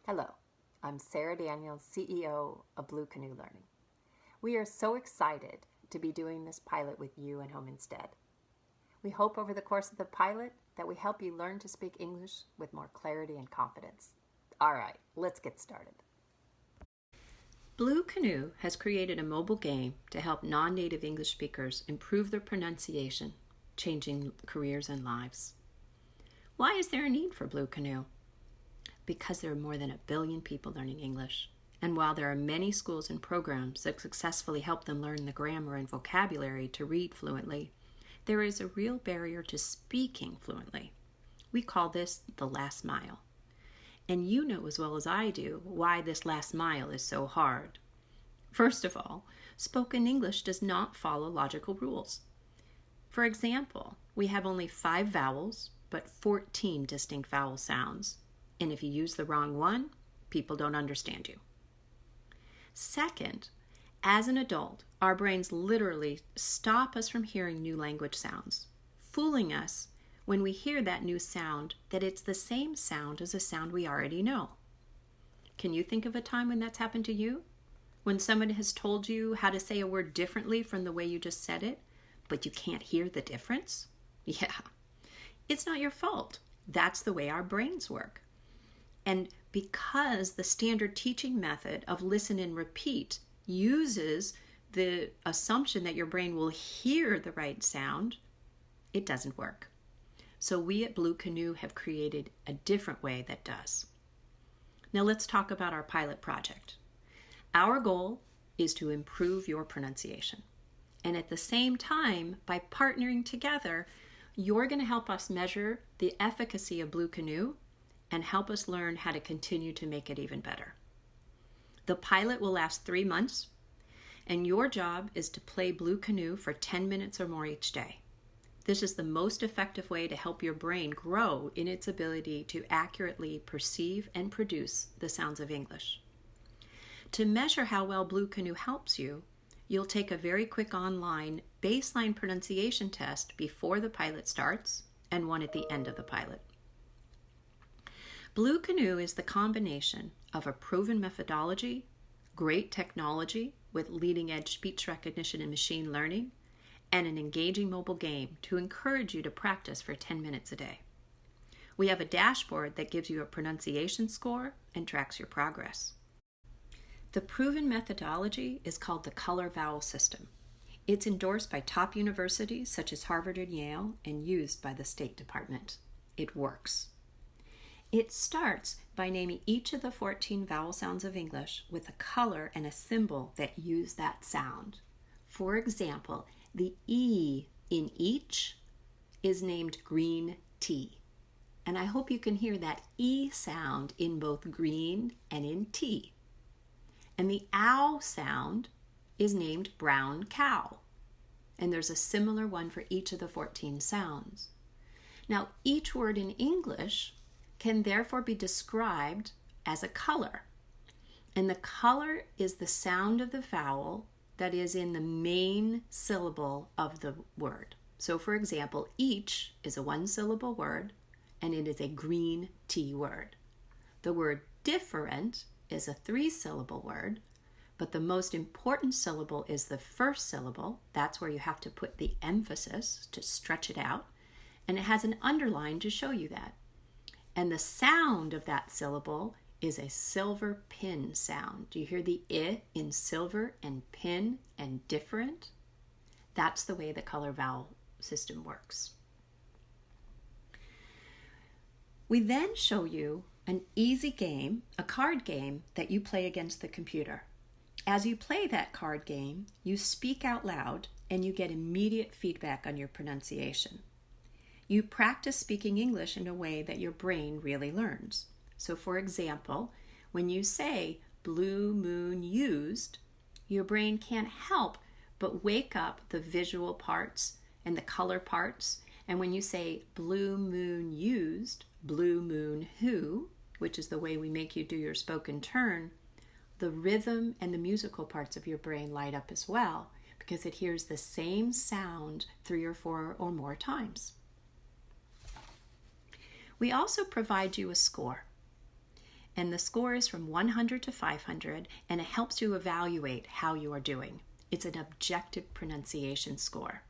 Hello, I'm Sarah Daniels, CEO of Blue Canoe Learning. We are so excited to be doing this pilot with you at home instead. We hope over the course of the pilot that we help you learn to speak English with more clarity and confidence. All right, let's get started. Blue Canoe has created a mobile game to help non-native English speakers improve their pronunciation, changing careers and lives. Why is there a need for Blue Canoe? Because there are more than 1 billion people learning English. And while there are many schools and programs that successfully help them learn the grammar and vocabulary to read fluently, there is a real barrier to speaking fluently. We call this the last mile. And you know as well as I do why this last mile is so hard. First of all, spoken English does not follow logical rules. For example, we have only 5 vowels, but 14 distinct vowel sounds. And if you use the wrong one, people don't understand you. Second, as an adult, our brains literally stop us from hearing new language sounds, fooling us when we hear that new sound that it's the same sound as a sound we already know. Can you think of a time when that's happened to you? When someone has told you how to say a word differently from the way you just said it, but you can't hear the difference? Yeah, it's not your fault. That's the way our brains work. And because the standard teaching method of listen and repeat uses the assumption that your brain will hear the right sound, it doesn't work. So we at Blue Canoe have created a different way that does. Now let's talk about our pilot project. Our goal is to improve your pronunciation. And at the same time, by partnering together, you're going to help us measure the efficacy of Blue Canoe and help us learn how to continue to make it even better. The pilot will last 3 months, and your job is to play Blue Canoe for 10 minutes or more each day. This is the most effective way to help your brain grow in its ability to accurately perceive and produce the sounds of English. To measure how well Blue Canoe helps you, you'll take a very quick online baseline pronunciation test before the pilot starts and one at the end of the pilot. Blue Canoe is the combination of a proven methodology, great technology with leading-edge speech recognition and machine learning, and an engaging mobile game to encourage you to practice for 10 minutes a day. We have a dashboard that gives you a pronunciation score and tracks your progress. The proven methodology is called the color vowel system. It's endorsed by top universities such as Harvard and Yale and used by the State Department. It works. It starts by naming each of the 14 vowel sounds of English with a color and a symbol that use that sound. For example, the E in each is named green tea. And I hope you can hear that E sound in both green and in tea. And the ow sound is named brown cow. And there's a similar one for each of the 14 sounds. Now, each word in English can therefore be described as a color. And the color is the sound of the vowel that is in the main syllable of the word. So for example, each is a 1-syllable word and it is a green tea word. The word different is a 3-syllable word, but the most important syllable is the first syllable. That's where you have to put the emphasis to stretch it out, and it has an underline to show you that. And the sound of that syllable is a silver pin sound. Do you hear the I in silver and pin and different? That's the way the color vowel system works. We then show you an easy game, a card game that you play against the computer. As you play that card game, you speak out loud and you get immediate feedback on your pronunciation. You practice speaking English in a way that your brain really learns. So for example, when you say blue moon used, your brain can't help but wake up the visual parts and the color parts. And when you say blue moon used, blue moon who, which is the way we make you do your spoken turn, the rhythm and the musical parts of your brain light up as well because it hears the same sound 3 or 4 or more times. We also provide you a score. and the score is from 100 to 500, and it helps you evaluate how you are doing. It's an objective pronunciation score.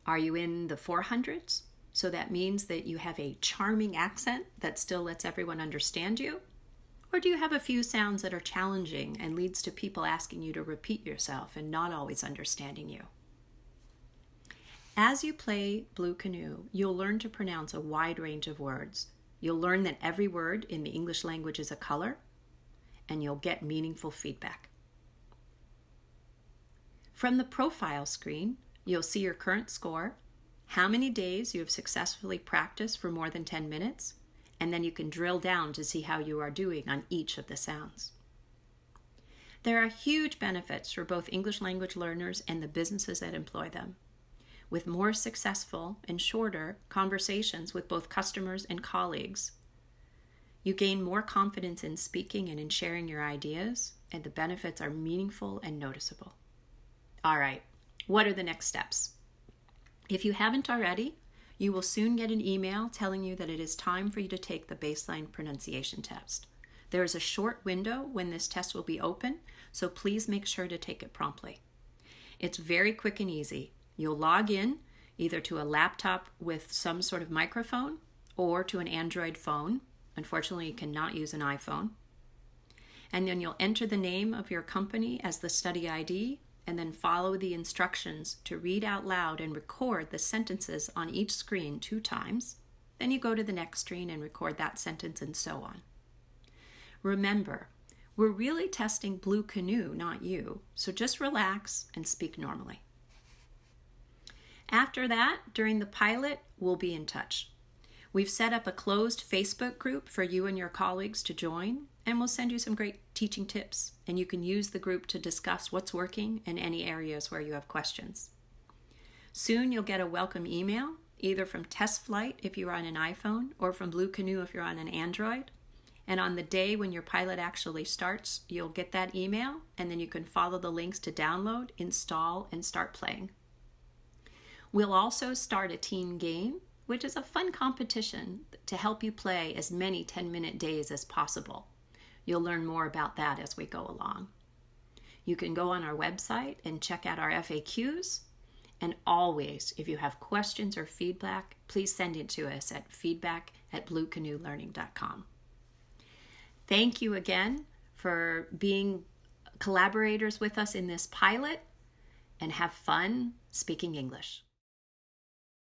Are you in the 400s? So that means that you have a charming accent that still lets everyone understand you? Or do you have a few sounds that are challenging and leads to people asking you to repeat yourself and not always understanding you? As you play Blue Canoe, you'll learn to pronounce a wide range of words. You'll learn that every word in the English language is a color, and you'll get meaningful feedback. From the profile screen, you'll see your current score, how many days you have successfully practiced for more than 10 minutes, and then you can drill down to see how you are doing on each of the sounds. There are huge benefits for both English language learners and the businesses that employ them. With more successful and shorter conversations with both customers and colleagues, you gain more confidence in speaking and in sharing your ideas, and the benefits are meaningful and noticeable. All right, what are the next steps? If you haven't already, you will soon get an email telling you that it is time for you to take the baseline pronunciation test. There is a short window when this test will be open, so please make sure to take it promptly. It's very quick and easy. You'll log in either to a laptop with some sort of microphone or to an Android phone. Unfortunately, you cannot use an iPhone. And then you'll enter the name of your company as the study ID and then follow the instructions to read out loud and record the sentences on each screen 2 times. Then you go to the next screen and record that sentence and so on. Remember, we're really testing Blue Canoe, not you, so just relax and speak normally. After that, during the pilot, we'll be in touch. We've set up a closed Facebook group for you and your colleagues to join, and we'll send you some great teaching tips, and you can use the group to discuss what's working in any areas where you have questions. Soon you'll get a welcome email, either from Test Flight if you're on an iPhone, or from Blue Canoe if you're on an Android. And on the day when your pilot actually starts, you'll get that email, and then you can follow the links to download, install, and start playing. We'll also start a teen game, which is a fun competition to help you play as many 10-minute days as possible. You'll learn more about that as we go along. You can go on our website and check out our FAQs. And always, if you have questions or feedback, please send it to us at feedback@bluecanoelearning.com. Thank you again for being collaborators with us in this pilot, and have fun speaking English.